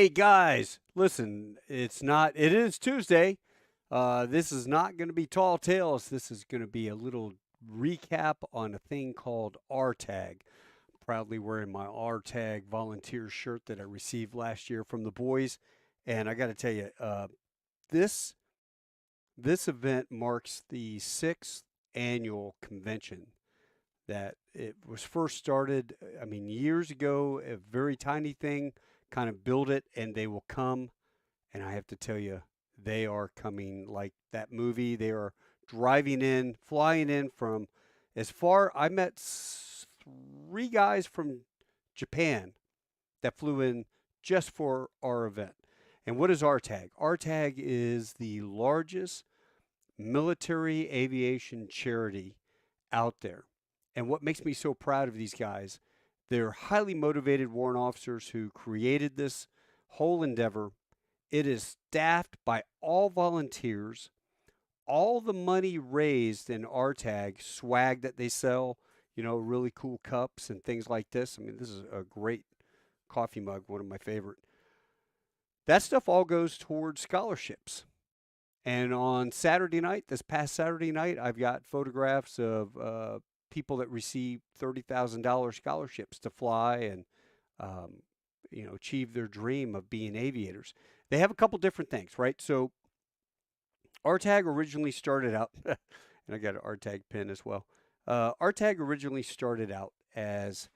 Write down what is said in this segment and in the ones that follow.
Hey guys, listen, it is Tuesday. This is not going to be tall tales. This is going to be a little recap on a thing called RTAG. Proudly wearing my RTAG volunteer shirt that I received last year from the boys. And I got to tell you, this this event marks the sixth annual convention that it was first started. I mean, years ago, a very tiny thing, kind of built it, and they will come. And I have to tell you, they are coming like that movie. They are driving in, flying in from as far. I met three guys from Japan that flew in just for our event. And what is RTAG? RTAG is the largest military aviation charity out there. And what makes me so proud of these guys, they're highly motivated warrant officers who created this whole endeavor. It is staffed by all volunteers. All the money raised in RTAG, swag that they sell, really cool cups and things like this. I mean, this is a great coffee mug, one of my favorite. That stuff all goes towards scholarships. And on Saturday night, this past Saturday night, I've got photographs of people that received $30,000 scholarships to fly and achieve their dream of being aviators. They have a couple different things, right? So RTAG originally started out, and I got an RTAG pin as well. RTAG originally started out as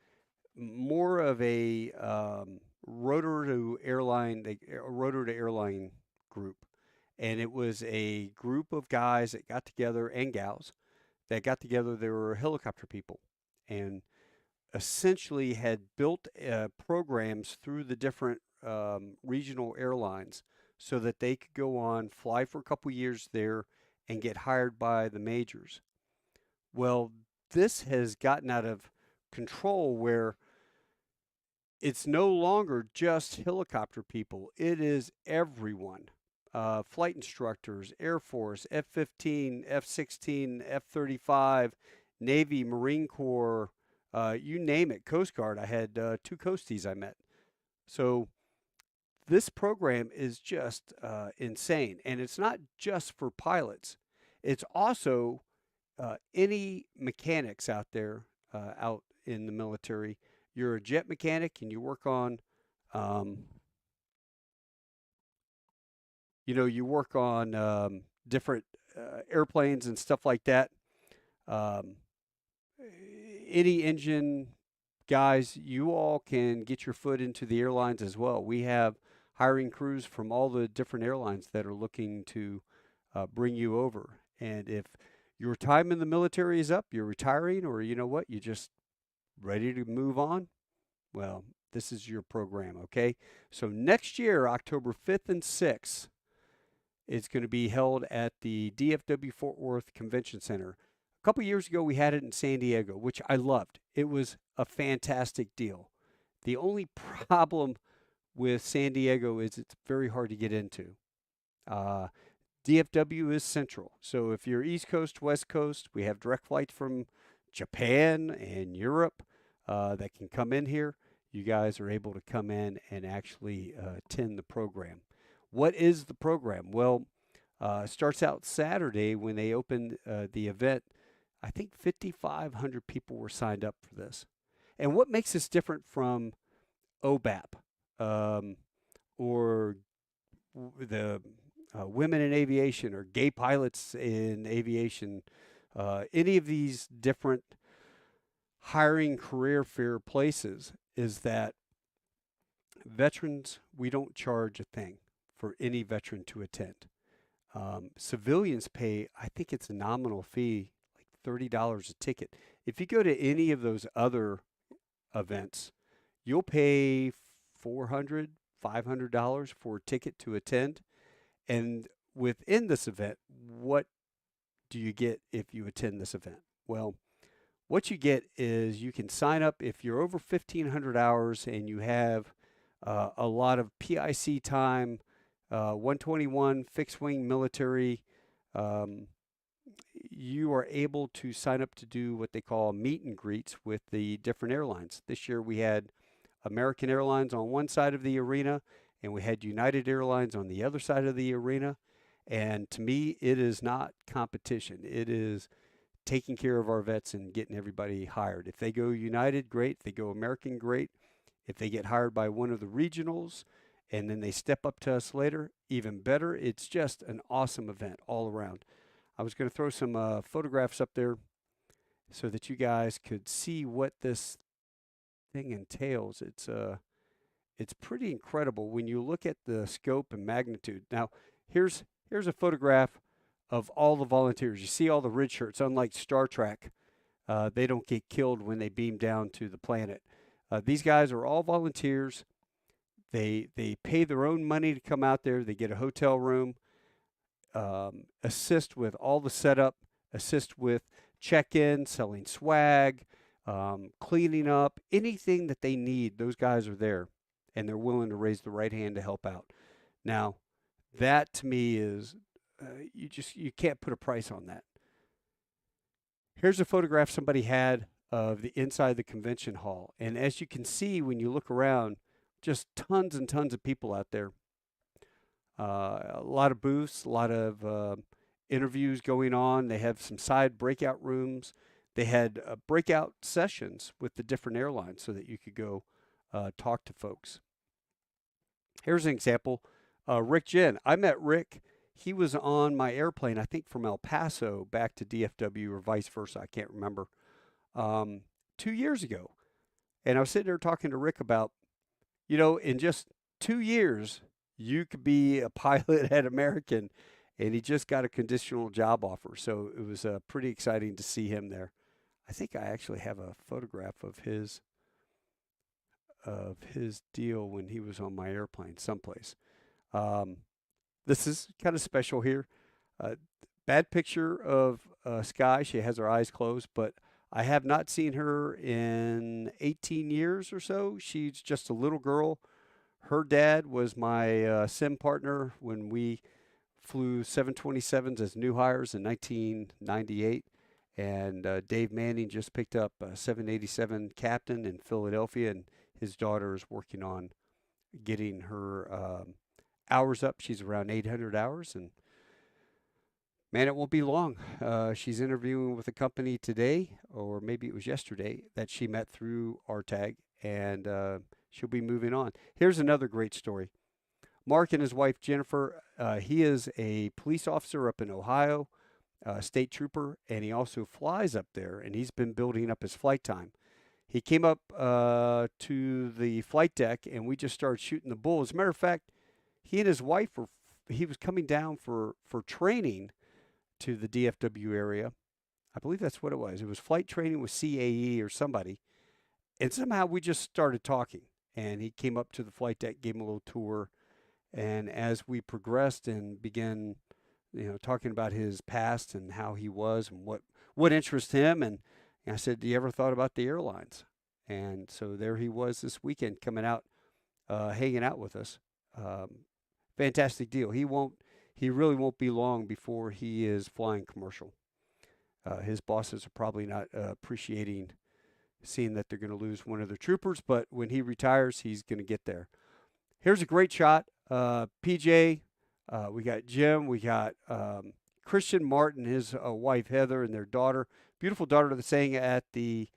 more of a rotor to airline group, and it was a group of guys that got together and gals that got together. They were helicopter people, and essentially had built programs through the different regional airlines so that they could go on, fly for a couple years there, and get hired by the majors. Well, this has gotten out of control where it's no longer just helicopter people, it is everyone. Flight instructors, Air Force, F 15, F 16, F 35, Navy, Marine Corps, you name it, Coast Guard. I had two Coasties I met. So this program is just insane. And it's not just for pilots, it's also any mechanics out there, out in the military. You're a jet mechanic and you work on, um, different airplanes and stuff like that. Um, any engine guys, you all can get your foot into the airlines as well. We have hiring crews from all the different airlines that are looking to bring you over. And if your time in the military is up, you're retiring, or you know what, you're just ready to move on, well, this is your program, okay? So next year, October 5th and 6th, it's going to be held at the DFW Fort Worth Convention Center. A couple years ago, we had it in San Diego, which I loved. It was a fantastic deal. The only problem with San Diego is it's very hard to get into. Uh, DFW is central. So if you're East Coast, West Coast, we have direct flights from Japan and Europe that can come in here. You guys are able to come in and actually attend the program. What is the program? Well, it starts out Saturday when they open the event. I think 5,500 people were signed up for this. And what makes this different from OBAP, or the women in aviation, or gay pilots in aviation, any of these different hiring career fair places, is that veterans, we don't charge a thing for any veteran to attend. Civilians pay, I think it's a nominal fee, like $30 a ticket. If you go to any of those other events, you'll pay $400, $500 for a ticket to attend. And within this event, what do you get if you attend this event? Well, what you get is you can sign up if you're over 1,500 hours and you have a lot of PIC time, 121 fixed wing military. You are able to sign up to do what they call meet and greets with the different airlines. This year we had American Airlines on one side of the arena, and we had United Airlines on the other side of the arena. And to me, it is not competition. It is taking care of our vets and getting everybody hired. If they go United, great. If they go American, great. If they get hired by one of the regionals and then they step up to us later, even better. It's just an awesome event all around. I was going to throw some photographs up there so that you guys could see what this thing entails. It's pretty incredible when you look at the scope and magnitude. Now, here's a photograph of all the volunteers. You see all the red shirts. Unlike Star Trek, they don't get killed when they beam down to the planet. These guys are all volunteers. They pay their own money to come out there. They get a hotel room, assist with all the setup, assist with check-in, selling swag, cleaning up, anything that they need. Those guys are there, and they're willing to raise the right hand to help out. Now, that to me is you can't put a price on that. Here's a photograph somebody had of the inside of the convention hall, and as you can see when you look around, just tons and tons of people out there. A lot of booths, a lot of interviews going on. They have some side breakout rooms. They had breakout sessions with the different airlines so that you could go talk to folks. Here's an example. Rick Jen. I met Rick. He was on my airplane, I think from El Paso back to DFW or vice versa. I can't remember. 2 years ago. And I was sitting there talking to Rick about, in just 2 years, you could be a pilot at American, and he just got a conditional job offer. So it was pretty exciting to see him there. I think I actually have a photograph of his deal when he was on my airplane someplace. This is kind of special here. Bad picture of Sky. She has her eyes closed, but I have not seen her in 18 years or so. She's just a little girl. Her dad was my sim partner when we flew 727s as new hires in 1998. And Dave Manning just picked up a 787 captain in Philadelphia, and his daughter is working on getting her hours up. She's around 800 hours, and man, it won't be long. She's interviewing with a company today, or maybe it was yesterday, that she met through RTAG, and she'll be moving on. Here's another great story. Mark and his wife, Jennifer, he is a police officer up in Ohio, state trooper, and he also flies up there, and he's been building up his flight time. He came up to the flight deck, and we just started shooting the bull. As a matter of fact, he and his wife he was coming down for training to the DFW area. I believe that's what it was. It was flight training with CAE or somebody. And somehow we just started talking. And he came up to the flight deck, gave him a little tour. And as we progressed and began, talking about his past and how he was and what interests him, and I said, "Do you ever thought about the airlines?" And so there he was this weekend coming out, hanging out with us. Fantastic deal. He really won't be long before he is flying commercial. His bosses are probably not appreciating seeing that they're going to lose one of their troopers, but when he retires, he's going to get there. Here's a great shot. PJ, we got Jim, we got Christian Martin, his wife Heather, and their daughter. Beautiful daughter that sang at the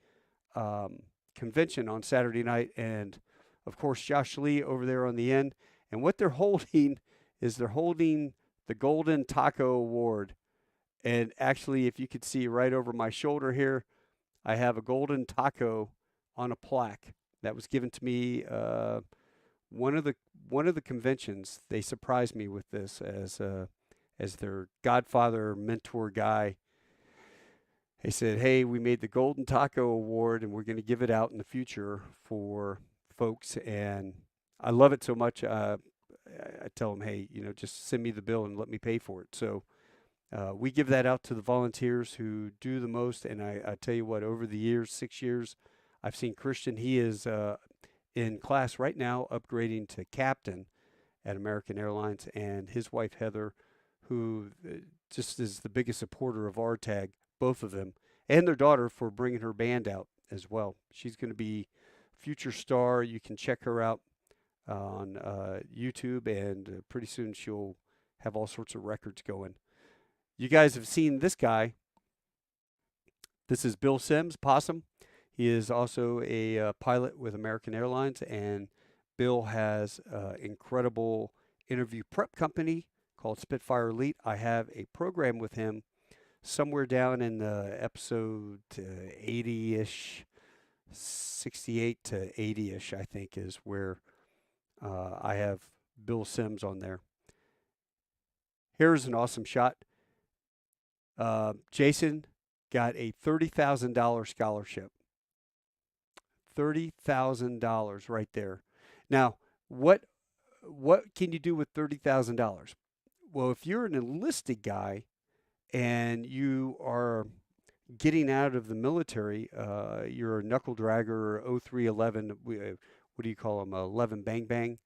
convention on Saturday night, and of course Josh Lee over there on the end. And what they're holding is the Golden Taco Award. And actually, if you could see right over my shoulder here, I have a Golden Taco on a plaque that was given to me one of the conventions. They surprised me with this as their godfather mentor guy. They said, "Hey, we made the Golden Taco Award, and we're going to give it out in the future for folks." And I love it so much. I tell them, "Hey, just send me the bill and let me pay for it." So we give that out to the volunteers who do the most. And I tell you what, over the years, 6 years, I've seen Christian. He is in class right now, upgrading to captain at American Airlines, and his wife Heather, who just is the biggest supporter of RTAG, both of them, and their daughter for bringing her band out as well. She's going to be future star. You can check her out. on YouTube, and pretty soon she'll have all sorts of records going. You guys have seen this guy. This is Bill Sims, Possum. He is also a pilot with American Airlines, and Bill has an incredible interview prep company called Spitfire Elite. I have a program with him somewhere down in the episode 80-ish, 68 to 80-ish, I think, is where I have Bill Sims on there. Here's an awesome shot. Jason got a $30,000 scholarship. $30,000 right there. Now, what can you do with $30,000? Well, if you're an enlisted guy and you are getting out of the military, you're a knuckle dragger, 0311. What do you call them? 11 bang bang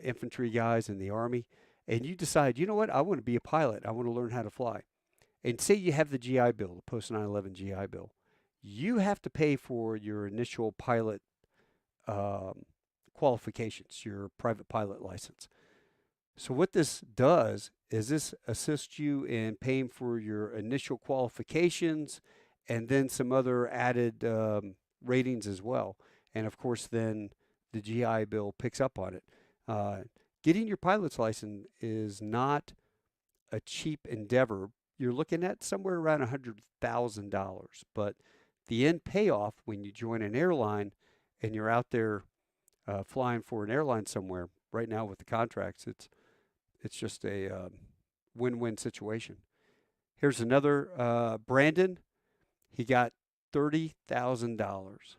infantry guys in the Army, and you decide, you know what? I want to be a pilot. I want to learn how to fly. And say you have the GI Bill, the post 9/11 GI Bill. You have to pay for your initial pilot qualifications, your private pilot license. So what this does is this assists you in paying for your initial qualifications and then some other added ratings as well. And of course, then the GI Bill picks up on it. Getting your pilot's license is not a cheap endeavor. You're looking at somewhere around $100,000, but the end payoff when you join an airline and you're out there flying for an airline somewhere, right now with the contracts, it's just a win-win situation. Here's another Brandon. He got $30,000.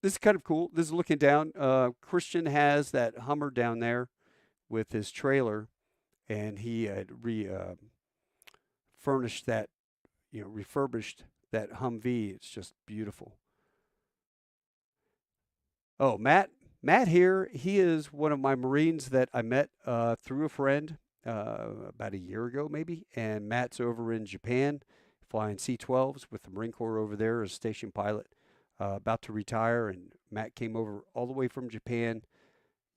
This is kind of cool. This is looking down. Christian has that Hummer down there with his trailer, and he had furnished that, refurbished that Humvee. It's just beautiful. Oh, Matt here, he is one of my Marines that I met through a friend about a year ago, maybe. And Matt's over in Japan flying C-12s with the Marine Corps over there as station pilot, about to retire. And Matt came over all the way from Japan.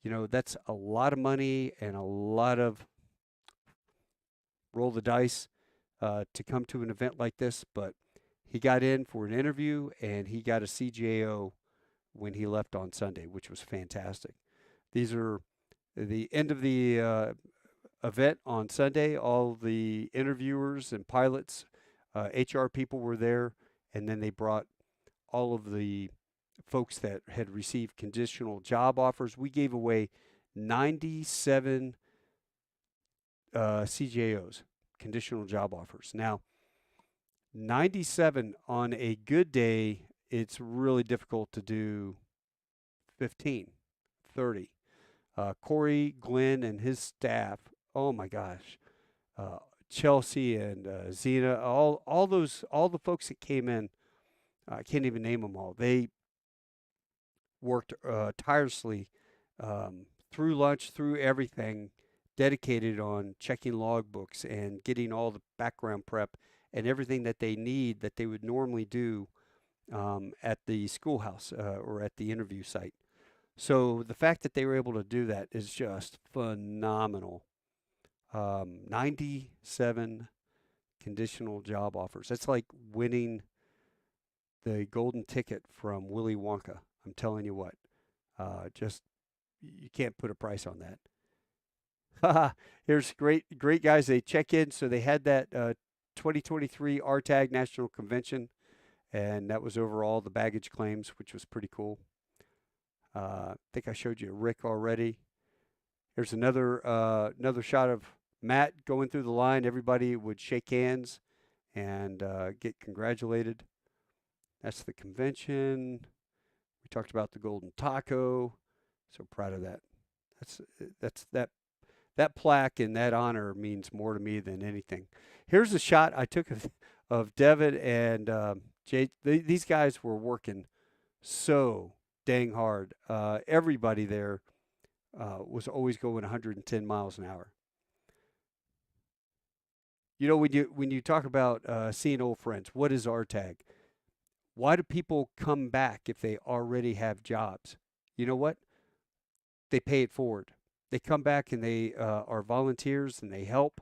That's a lot of money and a lot of roll the dice to come to an event like this. But he got in for an interview, and he got a CJO when he left on Sunday, which was fantastic. These are the end of the event on Sunday. All the interviewers and pilots, HR people were there, and then they brought all of the folks that had received conditional job offers. We gave away 97 CJOs, conditional job offers. Now, 97 on a good day, it's really difficult to do 15, 30. Corey, Glenn, and his staff, oh my gosh, Chelsea and Zena, all the folks that came in, I can't even name them all. They worked tirelessly through lunch, through everything, dedicated on checking logbooks and getting all the background prep and everything that they need that they would normally do at the schoolhouse or at the interview site. So the fact that they were able to do that is just phenomenal. 97 conditional job offers. That's like winning the golden ticket from Willy Wonka. I'm telling you what. Just you can't put a price on that. Here's great guys. They check in. So they had that 2023 RTAG National Convention, and that was over all the baggage claims, which was pretty cool. I think I showed you Rick already. Here's another shot of Matt going through the line. Everybody would shake hands and get congratulated. That's the convention. We talked about the golden taco. So proud of that. That plaque and that honor means more to me than anything. Here's a shot I took of Devin and Jay. These guys were working so dang hard. Everybody there was always going 110 miles an hour. When you talk about seeing old friends, what is RTAG? Why do people come back if they already have jobs? you know what? They pay it forward. They come back and they are volunteers and they help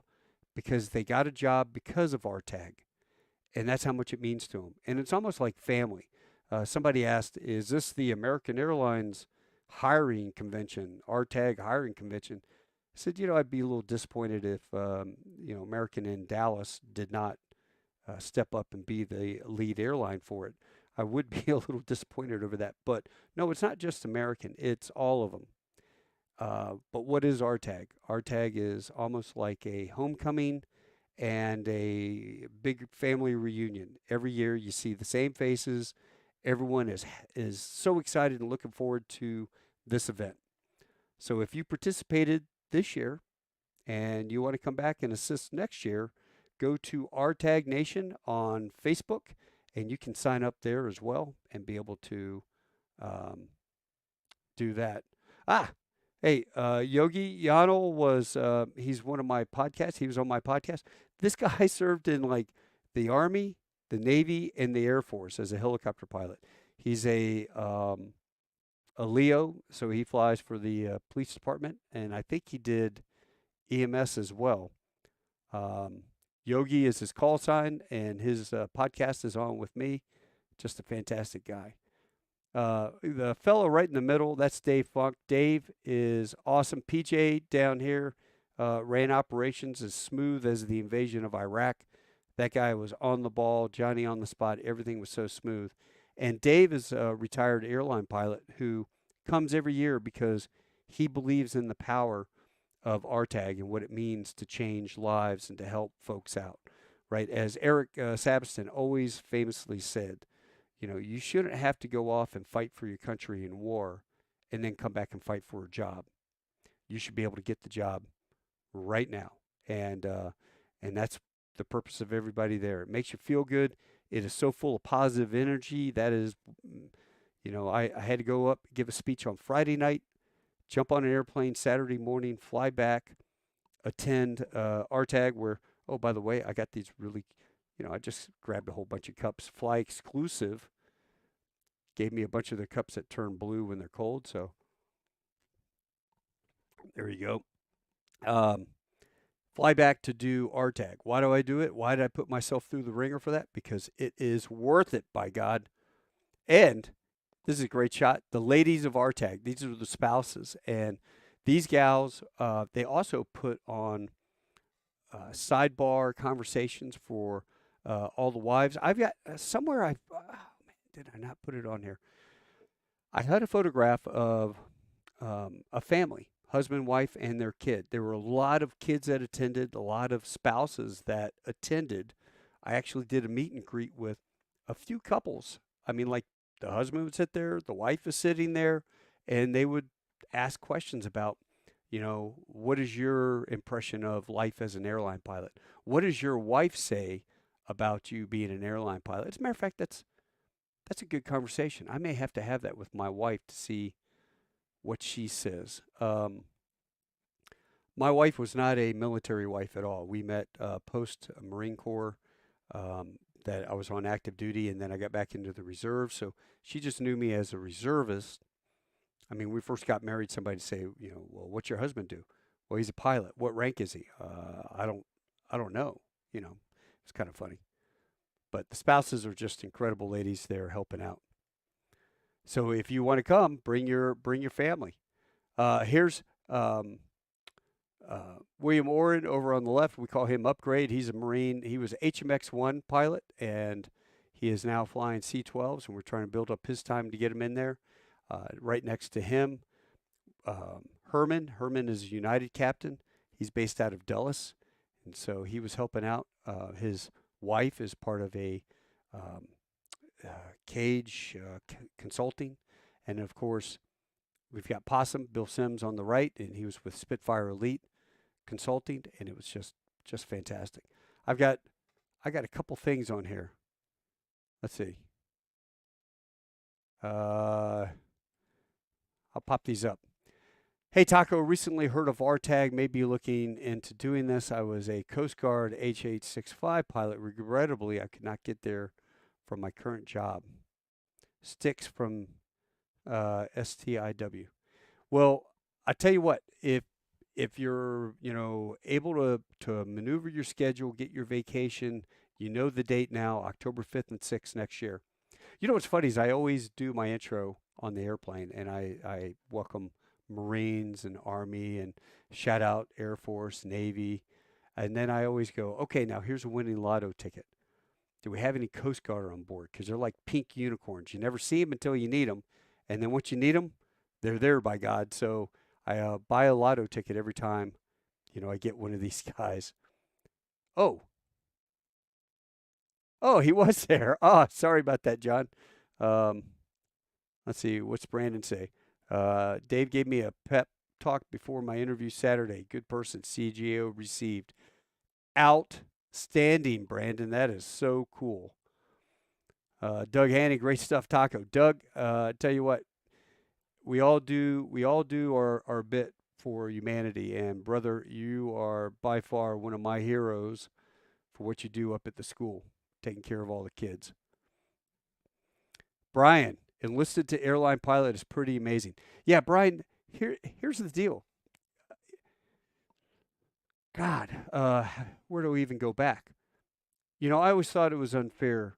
because they got a job because of RTAG, and that's how much it means to them. And it's almost like family. Somebody asked, "Is this the American Airlines hiring convention, RTAG hiring convention?" I said, I'd be a little disappointed if American in Dallas did not step up and be the lead airline for it. I would be a little disappointed over that. But no, it's not just American, it's all of them. But what is RTAG? RTAG is almost like a homecoming and a big family reunion. Every year you see the same faces. Everyone is so excited and looking forward to this event. So if you participated this year and you want to come back and assist next year, go to RTAG Nation on Facebook and you can sign up there as well and be able to um, do that. Ah, hey, Yogi Yanal he's one of my podcasts. He was on my podcast. This guy served in like the Army, the Navy, and the Air Force as a helicopter pilot. He's a Leo, so he flies for the police department, and I think he did EMS as well. Um, Yogi is his call sign, and his podcast is on with me. Just a fantastic guy. The fellow right in the middle, that's Dave Funk. Dave is awesome. PJ down here ran operations as smooth as the invasion of Iraq. That guy was on the ball, Johnny on the spot. Everything was so smooth. And Dave is a retired airline pilot who comes every year because he believes in the power of RTAG and what it means to change lives and to help folks out, right? As Eric Sabiston always famously said, you shouldn't have to go off and fight for your country in war and then come back and fight for a job. You should be able to get the job right now. And that's the purpose of everybody there. It makes you feel good. It is so full of positive energy. That is, I had to go up, give a speech on Friday night, jump on an airplane Saturday morning, fly back, attend RTAG where, oh, by the way, I got these really, I just grabbed a whole bunch of cups. Fly Exclusive gave me a bunch of their cups that turn blue when they're cold. So there you go. Fly back to do RTAG. Why do I do it? Why did I put myself through the ringer for that? Because it is worth it, by God. And this is a great shot. The ladies of RTAG, these are the spouses. And these gals, they also put on sidebar conversations for all the wives. I've got somewhere did I not put it on here? I had a photograph of a family, husband, wife, and their kid. There were a lot of kids that attended, a lot of spouses that attended. I actually did a meet and greet with a few couples. I mean, like the husband would sit there, the wife is sitting there, and they would ask questions about, what is your impression of life as an airline pilot? What does your wife say about you being an airline pilot? As a matter of fact, that's a good conversation. I may have to have that with my wife to see what she says. My wife was not a military wife at all. We met post Marine Corps, that I was on active duty, and then I got back into the reserve. So she just knew me as a reservist. I mean, we first got married. Somebody say, well, what's your husband do? Well, he's a pilot. What rank is he? I don't know. It's kind of funny. But the spouses are just incredible ladies there helping out. So if you want to come, bring your family. Here's William Oren over on the left. We call him Upgrade. He's a Marine. He was HMX-1 pilot, and he is now flying C-12s, and we're trying to build up his time to get him in there. Right next to him, Herman. Herman is a United captain. He's based out of Dulles, and so he was helping out. His wife is part of a Cage Consulting, and of course, we've got Possum, Bill Sims on the right, and he was with Spitfire Elite Consulting, and it was just fantastic. I got a couple things on here. Let's see. I'll pop these up. Hey, Taco, recently heard of RTAG, may be looking into doing this. I was a Coast Guard HH-65 pilot. Regrettably, I could not get there from my current job. Sticks from STIW. Well, I tell you what, if you're able to maneuver your schedule, get your vacation, you know the date now, October 5th and 6th next year. You know what's funny is I always do my intro on the airplane, and I welcome Marines and Army and shout out Air Force, Navy, and then I always go, okay, now here's a winning lotto ticket. Do we have any Coast Guard on board? Because they're like pink unicorns. You never see them until you need them, and then once you need them, they're there by God. So I buy a lotto ticket every time, I get one of these guys. Oh, oh, he was there. Oh, sorry about that, John. Um, let's see, what's Brandon say? Dave gave me a pep talk before my interview Saturday. Good person. CGO received. Outstanding, Brandon. That is so cool. Doug Haney, great stuff, Taco. Doug, tell you what, we all do our bit for humanity, and brother, you are by far one of my heroes for what you do up at the school, taking care of all the kids. Brian, enlisted to airline pilot is pretty amazing. Yeah, Brian, here's the deal. God, where do we even go back? I always thought it was unfair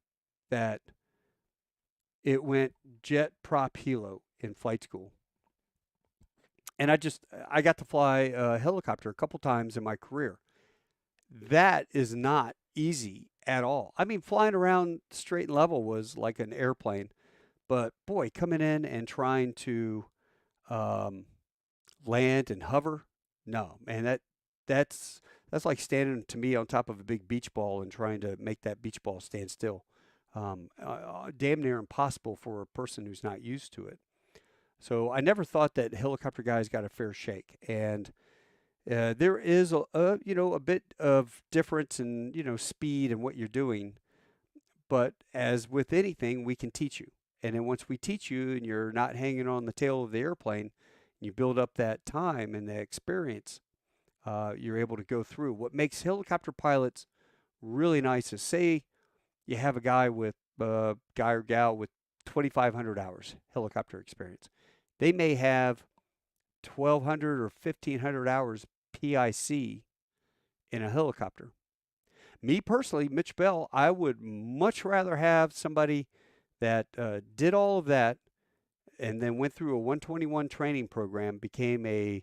that it went jet prop helo in flight school. And I got to fly a helicopter a couple times in my career. That is not easy at all. I mean, flying around straight and level was like an airplane, but boy, coming in and trying to um, land and hover, no, man, that's that's like standing to me on top of a big beach ball and trying to make that beach ball stand still. Damn near impossible for a person who's not used to it. So I never thought that helicopter guys got a fair shake, and there is a bit of difference in speed and what you're doing, but as with anything, we can teach you. And then once we teach you, and you're not hanging on the tail of the airplane, you build up that time and the experience. You're able to go through. What makes helicopter pilots really nice is, say you have a guy or gal with 2,500 hours helicopter experience. They may have 1,200 or 1,500 hours PIC in a helicopter. Me personally, Mitch Bell, I would much rather have somebody that did all of that and then went through a 121 training program, became a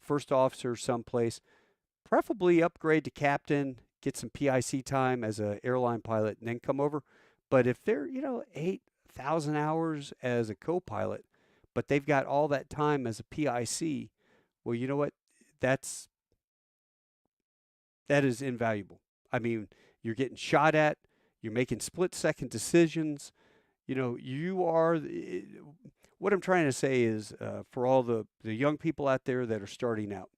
first officer someplace, preferably upgrade to captain, get some PIC time as an airline pilot, and then come over. But if they're 8,000 hours as a co-pilot, but they've got all that time as a PIC, well, you know what? That's that is invaluable. I mean, you're getting shot at, you're making split-second decisions. You are. What I'm trying to say is, for all the young people out there that are starting out,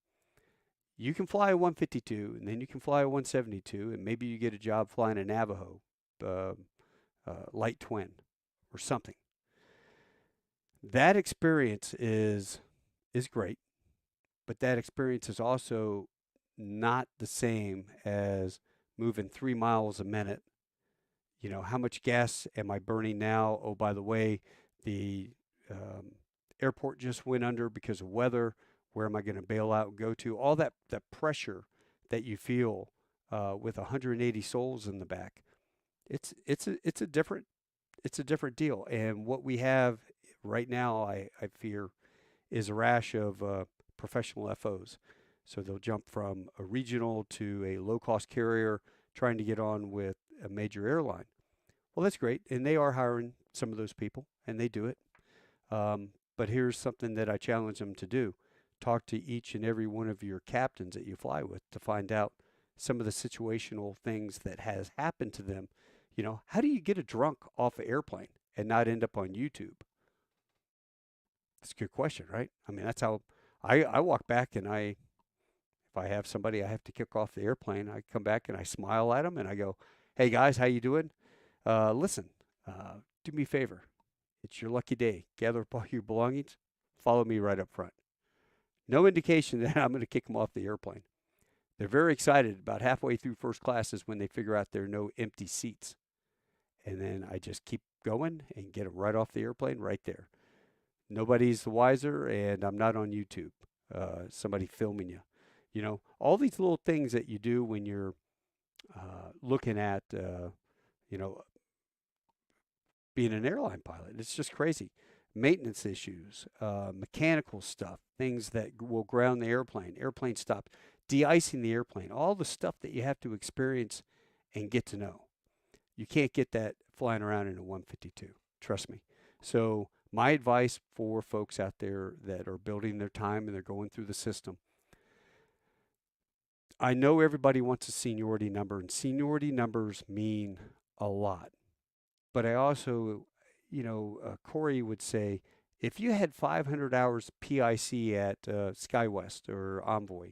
you can fly a 152, and then you can fly a 172, and maybe you get a job flying a Navajo, uh, light twin, or something. That experience is great, but that experience is also not the same as moving 3 miles a minute. How much gas am I burning now? Oh, by the way, the um, airport just went under because of weather. Where am I going to bail out and go to? All that pressure that you feel with 180 souls in the back. It's a different deal. And what we have right now, I fear, is a rash of professional FOs. So they'll jump from a regional to a low cost carrier trying to get on with a major airline. Well, that's great. And they are hiring some of those people, and they do it. But here's something that I challenge them to do: talk to each and every one of your captains that you fly with to find out some of the situational things that has happened to them. How do you get a drunk off an airplane and not end up on YouTube? That's a good question, right? I mean, that's how I walk back, and if I have somebody I have to kick off the airplane, I come back and I smile at them and I go, "Hey guys, how you doing? Listen, do me a favor. It's your lucky day. Gather up all your belongings. Follow me right up front." No indication that I'm going to kick them off the airplane. They're very excited. About halfway through first class is when they figure out there are no empty seats. And then I just keep going and get them right off the airplane right there. Nobody's the wiser, and I'm not on YouTube. Somebody filming you. You know, all these little things that you do when you're looking at, you know, being an airline pilot. It's just crazy. Maintenance issues, mechanical stuff, things that will ground the airplane stop, de-icing the airplane, all the stuff that you have to experience and get to know. You can't get that flying around in a 152. Trust me. So my advice for folks out there that are building their time and they're going through the system, I know everybody wants a seniority number, and seniority numbers mean a lot. But I also, Corey would say, if you had 500 hours PIC at SkyWest or Envoy,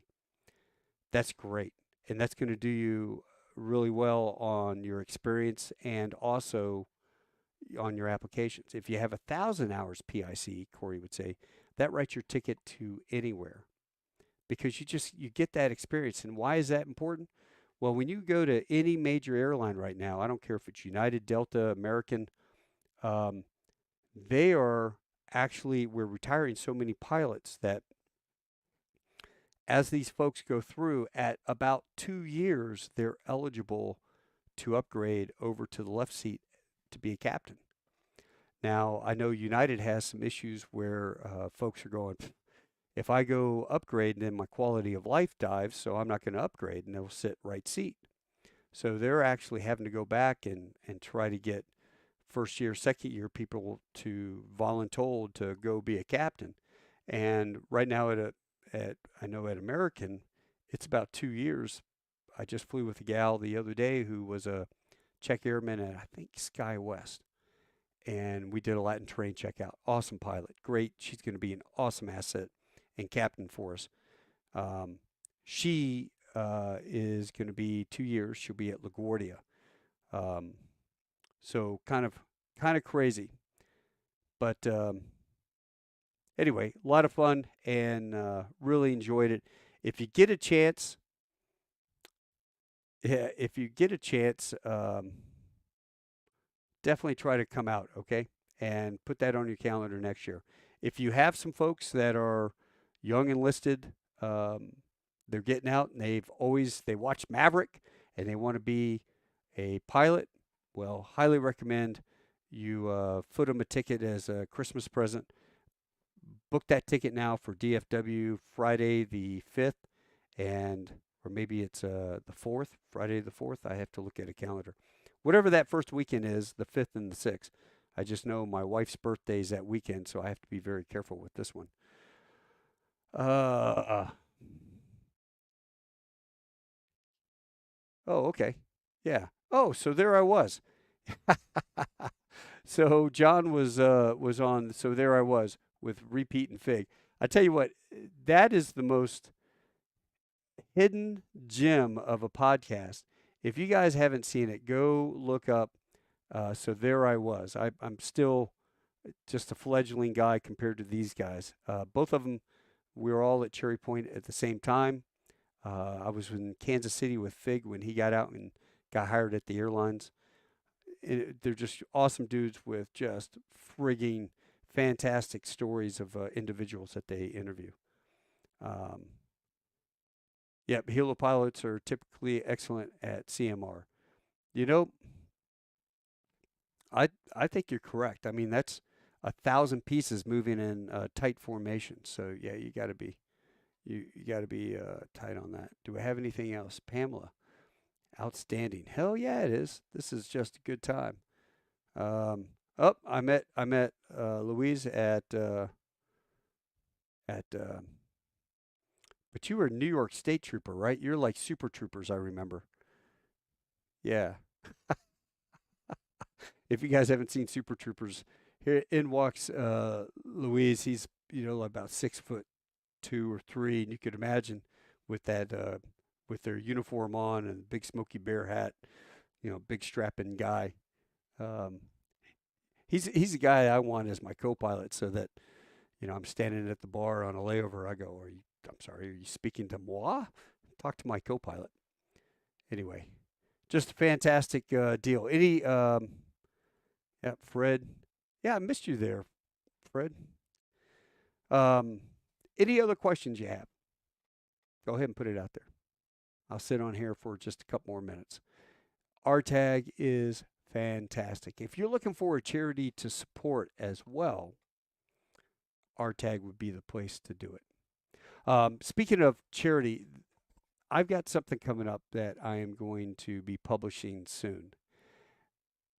that's great. And that's going to do you really well on your experience and also on your applications. If you have 1,000 hours PIC, Corey would say, that writes your ticket to anywhere because you get that experience. And why is that important? Well, when you go to any major airline right now, I don't care if it's United, Delta, American, um, they are actually, we're retiring so many pilots that as these folks go through at about 2 years, they're eligible to upgrade over to the left seat to be a captain. Now, I know United has some issues where folks are going, if I go upgrade, then my quality of life dives, so I'm not going to upgrade, and they'll sit right seat. So they're actually having to go back and try to get first year, second year people to voluntold to go be a captain. And right now I know at American, it's about 2 years. I just flew with a gal the other day who was a check airman at I think SkyWest, and we did a Latin terrain checkout. Awesome pilot, great. She's going to be an awesome asset and captain for us. She is going to be 2 years. She'll be at LaGuardia. Um, so kind of crazy, but anyway, a lot of fun and really enjoyed it. If you get a chance, yeah, if you get a chance, definitely try to come out, okay? And put that on your calendar next year. If you have some folks that are young enlisted, they're getting out and they watch Maverick and they want to be a pilot, well, highly recommend you foot them a ticket as a Christmas present. Book that ticket now for DFW Friday the 5th, and or maybe it's the 4th, Friday the 4th. I have to look at a calendar. Whatever that first weekend is, the 5th and the 6th. I just know my wife's birthday is that weekend, so I have to be very careful with this one. Uh, oh, okay. Yeah. Oh, so there I was. So John was on. So there I was with Repeat and Fig. I tell you what, that is the most hidden gem of a podcast. If you guys haven't seen it, go look up. So there I was. I'm still just a fledgling guy compared to these guys. Both of them, we were all at Cherry Point at the same time. I was in Kansas City with Fig when he got out and got hired at the airlines. They're just awesome dudes with just frigging fantastic stories of individuals that they interview. Um, yeah, helo pilots are typically excellent at CMR. You know, I think you're correct. I mean, that's 1,000 pieces moving in tight formation. So yeah, you got to be tight on that. Do we have anything else, Pamela? Outstanding. Hell yeah, it is. This is just a good time. Oh, I met Louise at but you were a New York State trooper, right? You're like super troopers, I remember. Yeah. If you guys haven't seen Super Troopers, here in walks Louise. He's about 6'2" or 3", and you could imagine with that with their uniform on and big smoky bear hat, big strapping guy. Um, he's the guy I want as my co-pilot, so that I'm standing at the bar on a layover. I go, I'm sorry, are you speaking to moi? Talk to my co-pilot. Anyway, just a fantastic deal. Yeah, Fred. Yeah, I missed you there, Fred. Um, any other questions you have? Go ahead and put it out there. I'll sit on here for just a couple more minutes. RTAG is fantastic. If you're looking for a charity to support as well, RTAG would be the place to do it. Speaking of charity, I've got something coming up that I am going to be publishing soon.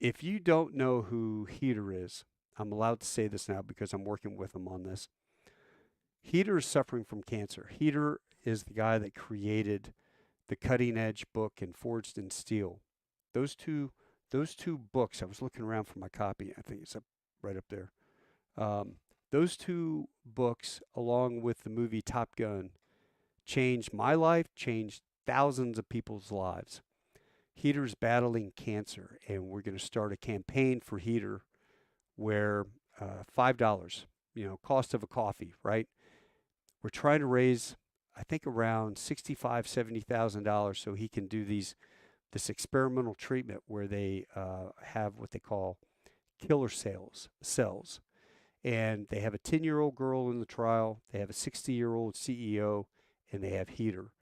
If you don't know who Heater is, I'm allowed to say this now because I'm working with him on this. Heater is suffering from cancer. Heater is the guy that created the cutting edge book and Forged in Steel. Those two, those two books. I was looking around for my copy. I think it's up right up there. Um, those two books, along with the movie Top Gun, changed my life, changed thousands of people's lives. Heater's battling cancer, and we're going to start a campaign for Heater where $5, cost of a coffee, right? We're trying to raise, I think, around $65,000-$70,000 so he can do this experimental treatment where they have what they call killer cells. And they have a 10-year-old girl in the trial, they have a 60-year-old CEO, and they have Heater.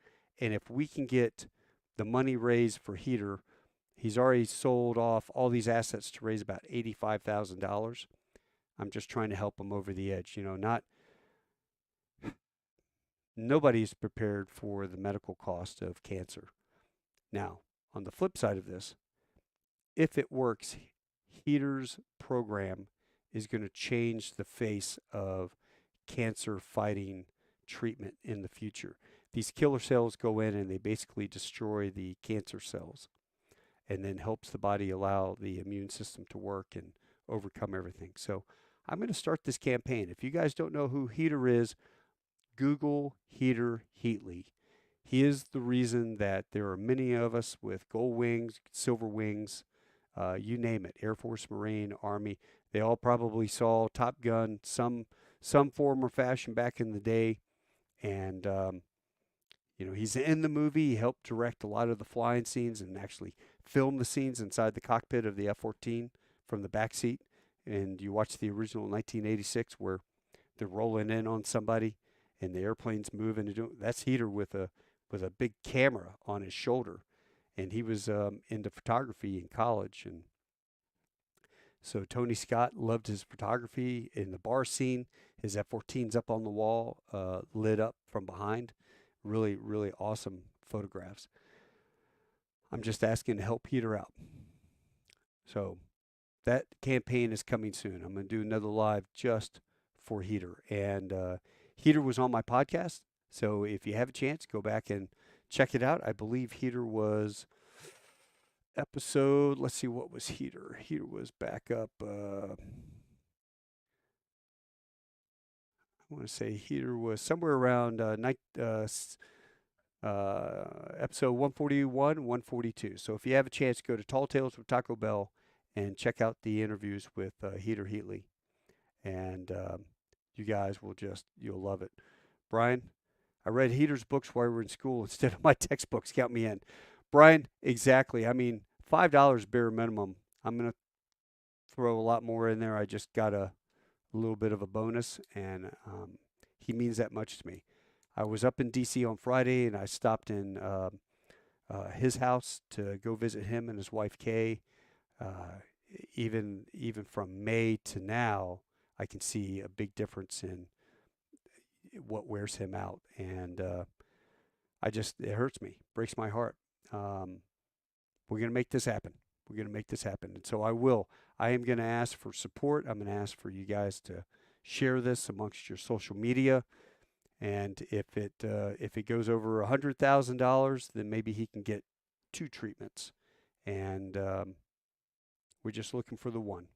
And if we can get the money raised for Heater, he's already sold off all these assets to raise about $85,000. I'm just trying to help him over the edge. Not nobody's prepared for the medical cost of cancer. Now, on the flip side of this, if it works, Heater's program is going to change the face of cancer fighting treatment in the future. These killer cells go in and they basically destroy the cancer cells and then helps the body allow the immune system to work and overcome everything. So I'm going to start this campaign. If you guys don't know who Heater is, Google Heater Heatley. He is the reason that there are many of us with gold wings, silver wings, you name it, Air Force, Marine, Army. They all probably saw Top Gun, some form or fashion back in the day. And, he's in the movie. He helped direct a lot of the flying scenes and actually film the scenes inside the cockpit of the F-14 from the back seat. And you watch the original 1986 where they're rolling in on somebody and the airplane's moving. That's Heater with a big camera on his shoulder. And he was into photography in college. And so Tony Scott loved his photography in the bar scene. His F-14's up on the wall, lit up from behind. Really, really awesome photographs. I'm just asking to help Heater out. So that campaign is coming soon. I'm going to do another live just for Heater. And Heater was on my podcast. So if you have a chance, go back and check it out. I believe Heater was episode, let's see, what was Heater? Heater was back up. I want to say Heater was somewhere around episode 141, 142. So if you have a chance, go to Tall Tales with Taco Bell and check out the interviews with Heater Heatley. And you guys you'll love it. Brian, I read Heater's books while we were in school instead of my textbooks. Count me in. Brian, exactly. I mean, $5 bare minimum. I'm going to throw a lot more in there. I just got a little bit of a bonus, and he means that much to me. I was up in D.C. on Friday, and I stopped in his house to go visit him and his wife, Kay. Even from May to now, I can see a big difference in what wears him out, and it hurts me, breaks my heart. We're going to make this happen. We're going to make this happen. And so I am going to ask for support. I'm going to ask for you guys to share this amongst your social media. And if it goes over $100,000, then maybe he can get 2 treatments. And we're just looking for the one.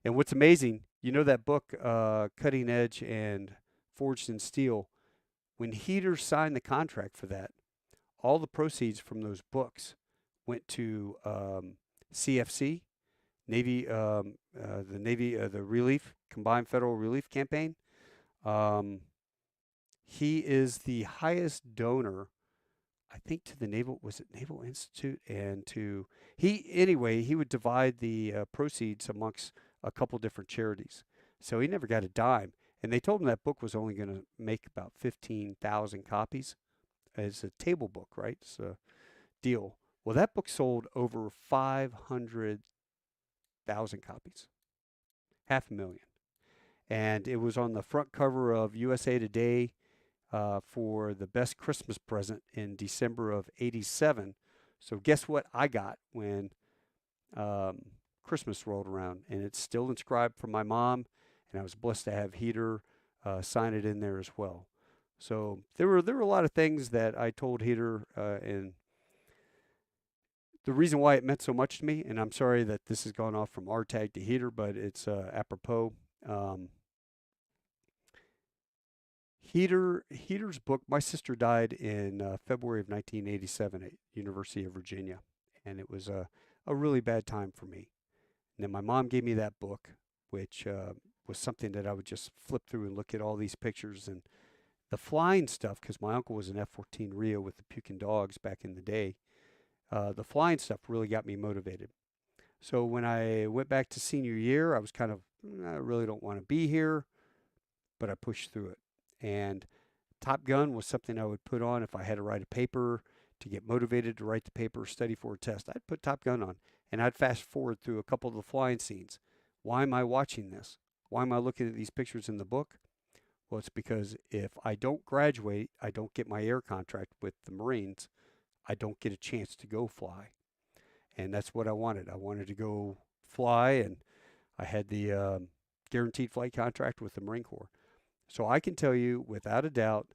And what's amazing, that book, Cutting Edge and Forged in Steel, when Heater signed the contract for that, all the proceeds from those books went to CFC, Navy, the Navy, the Relief, Combined Federal Relief Campaign. He is the highest donor, I think, to the Naval Institute, and he would divide the proceeds amongst a couple different charities. So he never got a dime. And they told him that book was only going to make about 15,000 copies. It's a table book, right? It's a deal. Well, that book sold over 500,000 copies, 500,000. And it was on the front cover of USA Today for the best Christmas present in December of '87. So guess what I got when um, Christmas rolled around? And it's still inscribed from my mom, and I was blessed to have Heater sign it in there as well. So there were a lot of things that I told Heater, and the reason why it meant so much to me. And I'm sorry that this has gone off from RTAG to Heater, but it's apropos. Um, Heater's book. My sister died in February of 1987 at University of Virginia, and it was a really bad time for me. And then my mom gave me that book, which was something that I would just flip through and look at all these pictures and the flying stuff, because my uncle was an F-14 Rio with the puking dogs back in the day. The flying stuff really got me motivated. So when I went back to senior year, I was kind of, I really don't want to be here, but I pushed through it. And Top Gun was something I would put on if I had to write a paper to get motivated to write the paper, study for a test. I'd put Top Gun on and I'd fast forward through a couple of the flying scenes. Why am I watching this? Why am I looking at these pictures in the book? Well, it's because if I don't graduate, I don't get my air contract with the Marines, I don't get a chance to go fly. And that's what I wanted. I wanted to go fly, and I had the guaranteed flight contract with the Marine Corps. So I can tell you without a doubt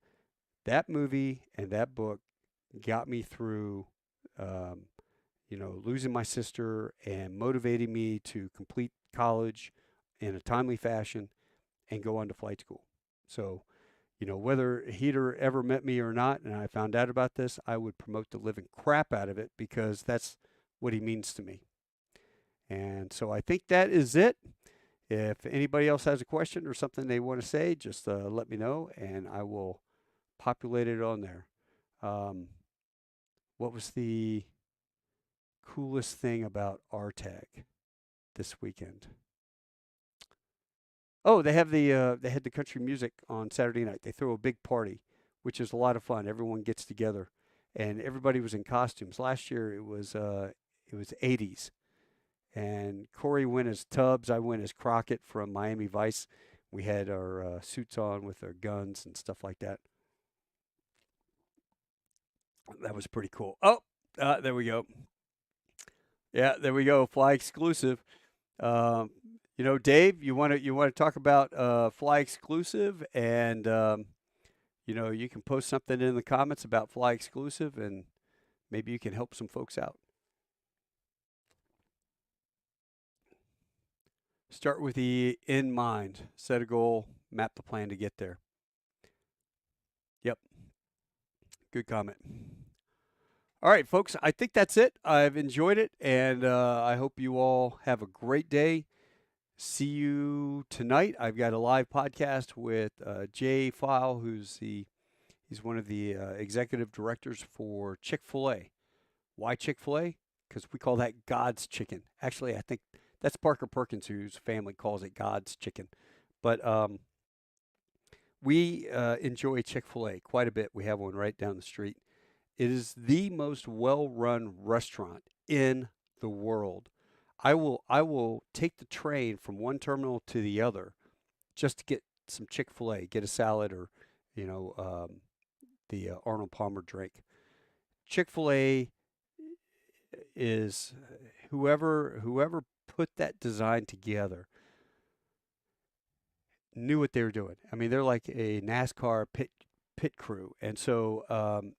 that movie and that book got me through, um, losing my sister and motivating me to complete college in a timely fashion and go on to flight school. So, whether Heater ever met me or not, and I found out about this, I would promote the living crap out of it because that's what he means to me. And so I think that is it. If anybody else has a question or something they want to say, just let me know and I will populate it on there. Um, what was the coolest thing about RTAG this weekend? Oh, they had the country music on Saturday night. They throw a big party, which is a lot of fun. Everyone gets together, and everybody was in costumes. Last year it was '80s, and Corey went as Tubbs. I went as Crockett from Miami Vice. We had our suits on with our guns and stuff like that. That was pretty cool. Oh, there we go. Yeah, there we go. Fly exclusive. Um, Dave, you want to talk about Fly Exclusive, and you can post something in the comments about Fly Exclusive, and maybe you can help some folks out. Start with the in mind. Set a goal, map the plan to get there. Yep, good comment. All right, folks, I think that's it. I've enjoyed it, and I hope you all have a great day. See you tonight. I've got a live podcast with Jay File, he's one of the executive directors for Chick-fil-A. Why Chick-fil-A? Because we call that God's chicken. Actually, I think that's Parker Perkins, whose family calls it God's chicken. But we enjoy Chick-fil-A quite a bit. We have one right down the street. It is the most well-run restaurant in the world. I will take the train from one terminal to the other just to get some Chick-fil-A, get a salad or, you know, the Arnold Palmer drink. Chick-fil-A is whoever put that design together knew what they were doing. I mean, they're like a NASCAR pit crew. And so,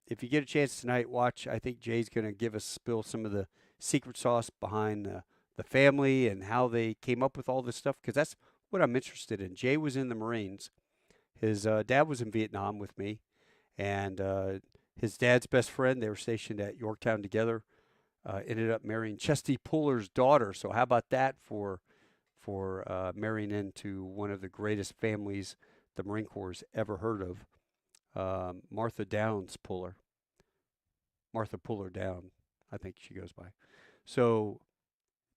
if you get a chance tonight, watch. I think Jay's going to give us spill some of the secret sauce behind the family and how they came up with all this stuff, because that's what I'm interested in. Jay was in the Marines. His dad was in Vietnam with me, and his dad's best friend, they were stationed at Yorktown together, ended up marrying Chesty Puller's daughter. So how about that for marrying into one of the greatest families the Marine Corps ever heard of, Martha Downs Puller. Martha Puller Down, I think she goes by. So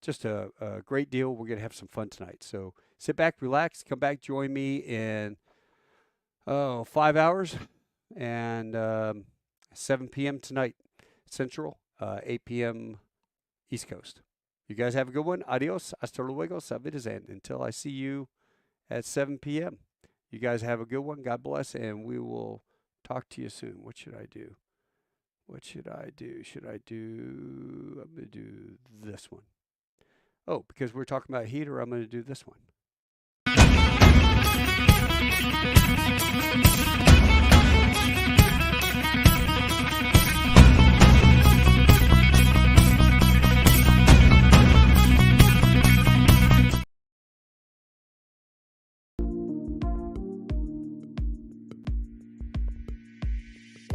just a great deal. We're going to have some fun tonight. So sit back, relax, come back, join me in Oh, 5 hours, and 7 p.m. tonight, Central, 8 p.m. East Coast. You guys have a good one. Adios. Hasta luego. Savidazen. Until I see you at 7 p.m. You guys have a good one. God bless, and we will talk to you soon. What should I do? What should I do? I'm going to do this one. Oh, because we're talking about heater, I'm going to do this one.